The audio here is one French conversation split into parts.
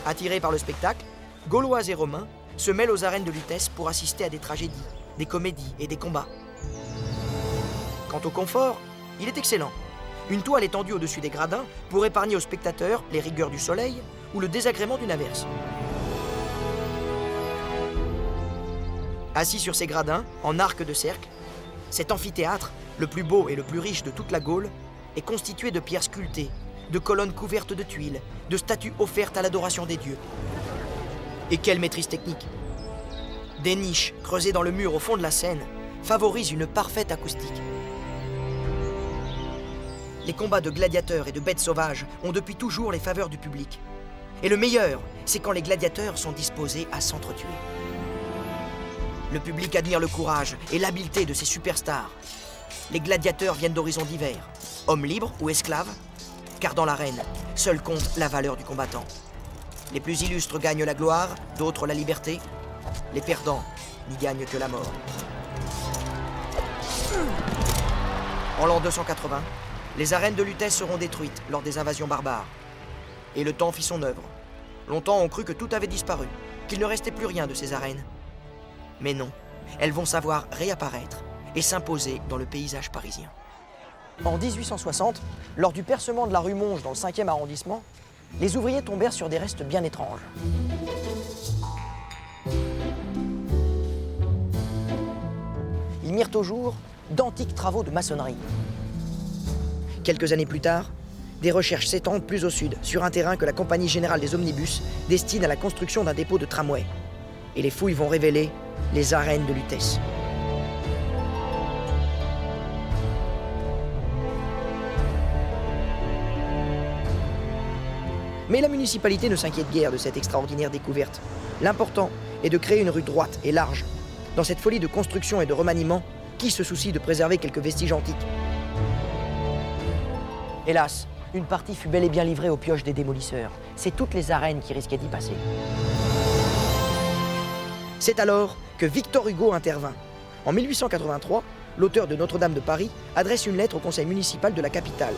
Attirés par le spectacle, Gaulois et Romains se mêlent aux arènes de Lutèce pour assister à des tragédies, des comédies et des combats. Quant au confort, il est excellent. Une toile est tendue au-dessus des gradins pour épargner aux spectateurs les rigueurs du soleil ou le désagrément d'une averse. Assis sur ces gradins, en arc de cercle, cet amphithéâtre, le plus beau et le plus riche de toute la Gaule, est constitué de pierres sculptées, de colonnes couvertes de tuiles, de statues offertes à l'adoration des dieux. Et quelle maîtrise technique! Des niches creusées dans le mur au fond de la scène favorisent une parfaite acoustique. Les combats de gladiateurs et de bêtes sauvages ont depuis toujours les faveurs du public. Et le meilleur, c'est quand les gladiateurs sont disposés à s'entretuer. Le public admire le courage et l'habileté de ces superstars. Les gladiateurs viennent d'horizons divers, hommes libres ou esclaves, car dans l'arène, seul compte la valeur du combattant. Les plus illustres gagnent la gloire, d'autres la liberté. Les perdants n'y gagnent que la mort. En l'an 280, les arènes de Lutèce seront détruites lors des invasions barbares. Et le temps fit son œuvre. Longtemps on crut que tout avait disparu, qu'il ne restait plus rien de ces arènes. Mais non, elles vont savoir réapparaître et s'imposer dans le paysage parisien. En 1860, lors du percement de la rue Monge dans le 5e arrondissement, les ouvriers tombèrent sur des restes bien étranges. Ils mirent au jour d'antiques travaux de maçonnerie. Quelques années plus tard, des recherches s'étendent plus au sud, sur un terrain que la Compagnie Générale des Omnibus destine à la construction d'un dépôt de tramway. Et les fouilles vont révéler les arènes de Lutèce. Mais la municipalité ne s'inquiète guère de cette extraordinaire découverte. L'important est de créer une rue droite et large. Dans cette folie de construction et de remaniement, qui se soucie de préserver quelques vestiges antiques? Hélas, une partie fut bel et bien livrée aux pioches des démolisseurs. C'est toutes les arènes qui risquaient d'y passer. C'est alors que Victor Hugo intervint. En 1883, l'auteur de Notre-Dame de Paris adresse une lettre au conseil municipal de la capitale.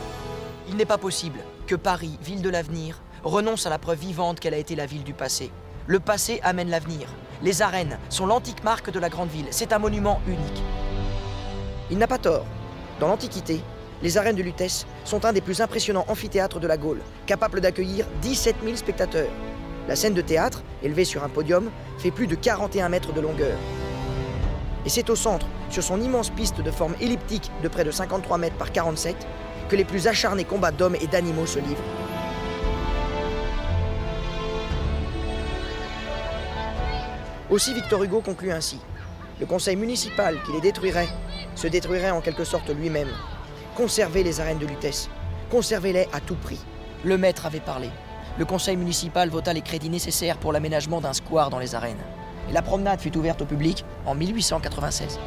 Il n'est pas possible que Paris, ville de l'avenir, renonce à la preuve vivante qu'elle a été la ville du passé. Le passé amène l'avenir. Les arènes sont l'antique marque de la grande ville. C'est un monument unique. Il n'a pas tort. Dans l'Antiquité, les arènes de Lutèce sont un des plus impressionnants amphithéâtres de la Gaule, capable d'accueillir 17 000 spectateurs. La scène de théâtre, élevée sur un podium, fait plus de 41 mètres de longueur. Et c'est au centre, sur son immense piste de forme elliptique de près de 53 mètres par 47, que les plus acharnés combats d'hommes et d'animaux se livrent. Aussi Victor Hugo conclut ainsi. Le conseil municipal qui les détruirait se détruirait en quelque sorte lui-même. Conservez les arènes de Lutèce. Conservez-les à tout prix. Le maître avait parlé. Le conseil municipal vota les crédits nécessaires pour l'aménagement d'un square dans les arènes. Et la promenade fut ouverte au public en 1896.